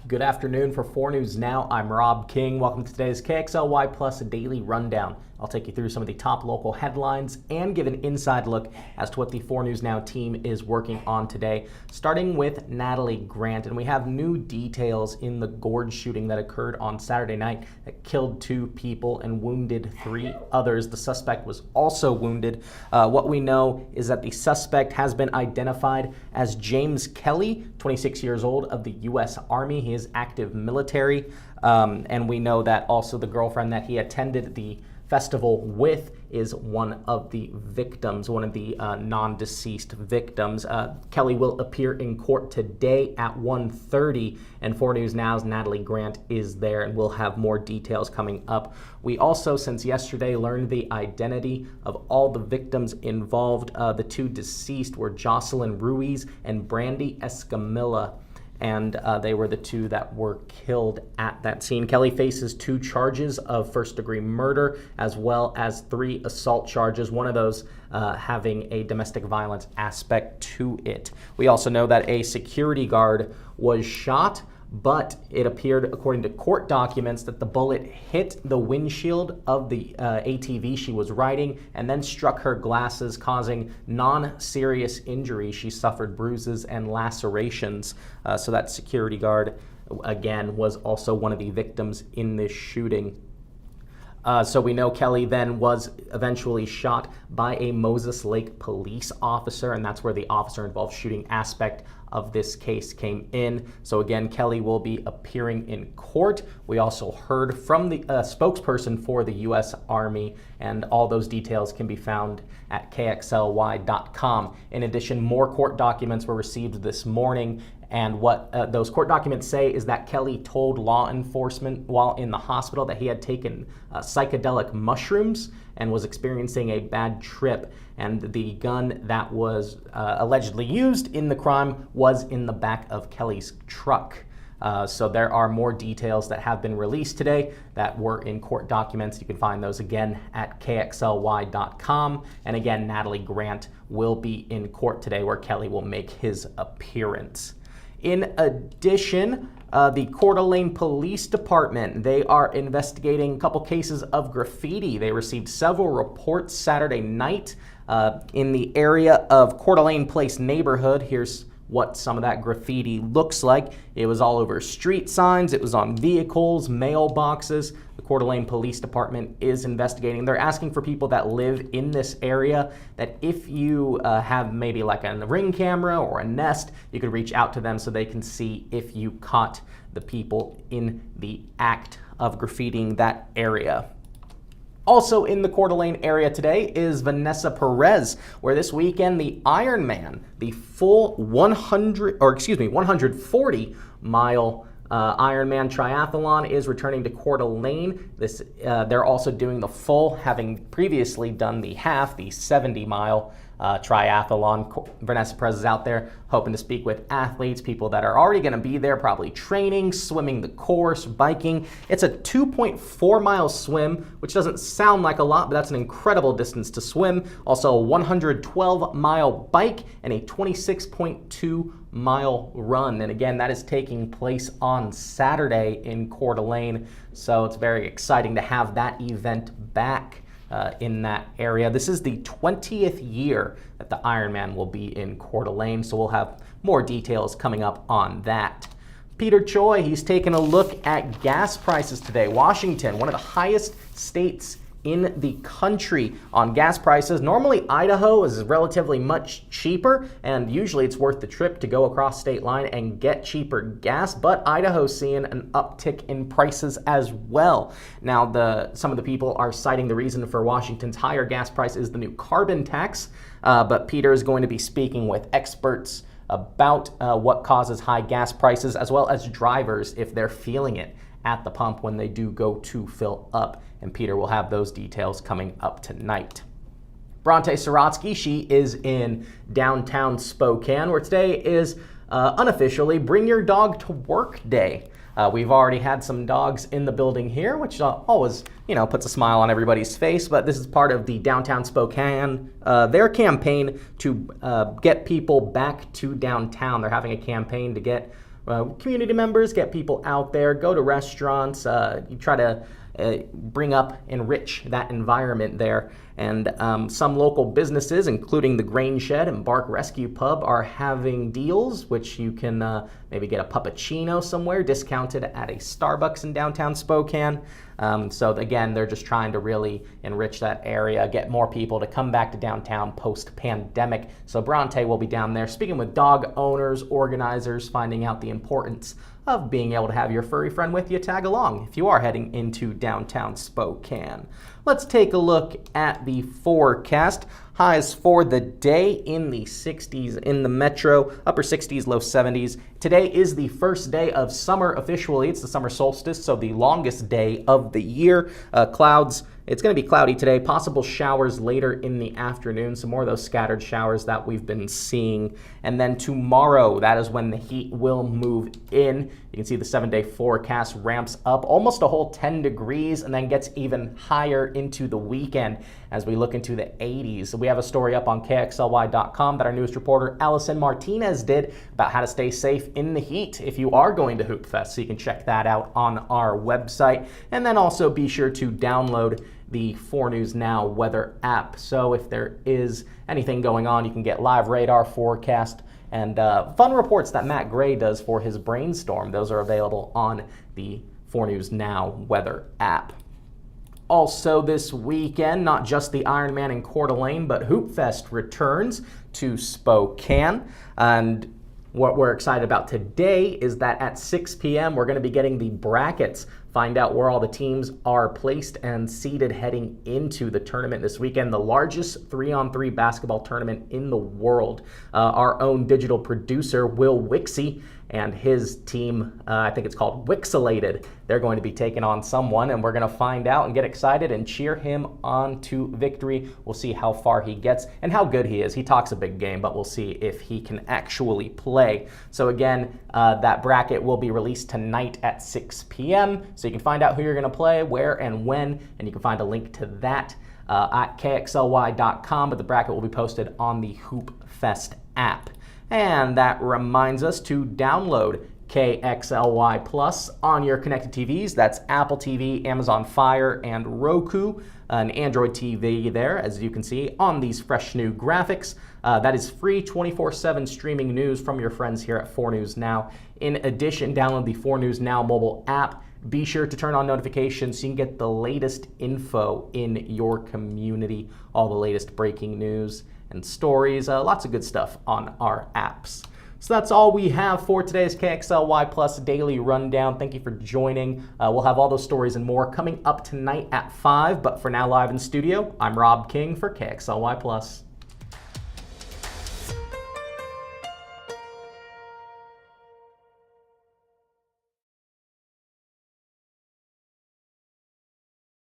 Good afternoon. For 4 News Now, I'm Rob King. Welcome to today's KXLY Plus Daily Rundown. I'll take you through some of the top local headlines and give an inside look as to what the 4 News Now team is working on today, starting with Natalie Grant. And we have new details in the Gorge shooting that occurred on Saturday night that killed 2 people and wounded 3 others. The suspect was also wounded. What we know is that the suspect has been identified as James Kelly, 26 years old, of the U.S. Army. He is active military. And we know that also the girlfriend that he attended the festival with is one of the victims, one of the non-deceased victims. Kelly will appear in court today at 1:30, and 4 News Now's Natalie Grant is there, and we'll have more details coming up. We also, since yesterday, learned the identity of all the victims involved. The 2 deceased were Jocelyn Ruiz and Brandy Escamilla, and they were the 2 that were killed at that scene. Kelly faces 2 charges of first-degree murder as well as 3 assault charges, one of those having a domestic violence aspect to it. We also know that a security guard was shot, but it appeared, according to court documents, that the bullet hit the windshield of the ATV she was riding and then struck her glasses, causing non-serious injury. She suffered bruises and lacerations. So that security guard, again, was also one of the victims in this shooting. So we know Kelly then was eventually shot by a Moses Lake police officer, and that's where the officer-involved shooting aspect of this case came in. So again, Kelly will be appearing in court. We also heard from the spokesperson for the U.S. Army, and all those details can be found at KXLY.com. In addition, more court documents were received this morning, and what those court documents say is that Kelly told law enforcement while in the hospital that he had taken psychedelic mushrooms and was experiencing a bad trip, and the gun that was allegedly used in the crime was in the back of Kelly's truck. So there are more details that have been released today that were in court documents. You can find those again at KXLY.com. And again, Natalie Grant will be in court today, where Kelly will make his appearance. In addition, the Coeur d'Alene Police Department, they are investigating a couple cases of graffiti. They received several reports Saturday night in the area of Coeur d'Alene Place neighborhood. Here's what some of that graffiti looks like. It was all over street signs, it was on vehicles, mailboxes. The Coeur d'Alene Police Department is investigating. They're asking for people that live in this area that if you have maybe like a Ring camera or a Nest, you could reach out to them so they can see if you caught the people in the act of graffitiing that area. Also in the Coeur d'Alene area today is Vanessa Perez, where this weekend the Ironman, the full 140-mile Ironman triathlon is returning to Coeur d'Alene. They're also doing the full, having previously done the half, the 70-mile triathlon. Vanessa Perez is out there hoping to speak with athletes, people that are already going to be there, probably training, swimming the course, biking. It's a 2.4-mile swim, which doesn't sound like a lot, but that's an incredible distance to swim. Also a 112-mile bike and a 26.2-mile run. And again, that is taking place on Saturday in Coeur d'Alene. So it's very exciting to have that event back in that area. This is the 20th year that the Ironman will be in Coeur d'Alene, so we'll have more details coming up on that. Peter Choi, he's taken a look at gas prices today. Washington, one of the highest states in the country on gas prices. Normally Idaho is relatively much cheaper, and usually it's worth the trip to go across state line and get cheaper gas, but Idaho's seeing an uptick in prices as well. Now some of the people are citing the reason for Washington's higher gas price is the new carbon tax, but Peter is going to be speaking with experts about what causes high gas prices, as well as drivers if they're feeling it at the pump when they do go to fill up, and Peter will have those details coming up tonight. Bronte Sorotsky, she is in downtown Spokane, where today is unofficially Bring Your Dog to Work Day. We've already had some dogs in the building here, which always, puts a smile on everybody's face, but this is part of the Downtown Spokane, their campaign to get people back to downtown. They're having a campaign to get community members, get people out there, go to restaurants, you try to enrich that environment there. And some local businesses, including the Grain Shed and Bark Rescue Pub, are having deals, which you can maybe get a puppuccino somewhere discounted at a Starbucks in downtown Spokane. So again, they're just trying to really enrich that area, get more people to come back to downtown post-pandemic. So Bronte will be down there speaking with dog owners, organizers, finding out the importance of being able to have your furry friend with you tag along if you are heading into downtown Spokane. Let's take a look at the forecast. Highs for the day in the 60s in the metro, upper 60s, low 70s. Today is the first day of summer officially. It's the summer solstice, so the longest day of the year. Clouds. It's going to be cloudy today, possible showers later in the afternoon, some more of those scattered showers that we've been seeing. And then tomorrow, that is when the heat will move in. You can see the 7-day forecast ramps up almost a whole 10 degrees and then gets even higher into the weekend as we look into the 80s. So we have a story up on KXLY.com that our newest reporter Allison Martinez did about how to stay safe in the heat if you are going to Hoop Fest. So you can check that out on our website. And then also be sure to download the 4 News Now weather app. So if there is anything going on, you can get live radar forecast and fun reports that Matt Gray does for his brainstorm. Those are available on the 4 News Now weather app. Also this weekend, not just the Ironman in Coeur d'Alene, but Hoop Fest returns to Spokane. And what we're excited about today is that at 6 p.m. we're going to be getting the brackets, find out where all the teams are placed and seeded heading into the tournament this weekend, the largest 3-on-3 basketball tournament in the world. Our own digital producer, Will Wixie, and his team, I think it's called Wixelated, they're going to be taking on someone, and we're going to find out and get excited and cheer him on to victory. We'll see how far he gets and how good he is. He talks a big game, but we'll see if he can actually play. So again, that bracket will be released tonight at 6 p.m. So you can find out who you're going to play, where and when, and you can find a link to that at KXLY.com, but the bracket will be posted on the Hoop Fest app. And that reminds us to download KXLY Plus on your connected TVs. That's Apple TV, Amazon Fire, and Roku, an Android TV there, as you can see on these fresh new graphics. That is free 24/7 streaming news from your friends here at 4 News Now. In addition, download the 4 News Now mobile app. Be sure to turn on notifications so you can get the latest info in your community, all the latest breaking news and stories, lots of good stuff on our apps. So that's all we have for today's KXLY Plus Daily Rundown. Thank you for joining. We'll have all those stories and more coming up tonight at 5, but for now live in studio, I'm Rob King for KXLY Plus.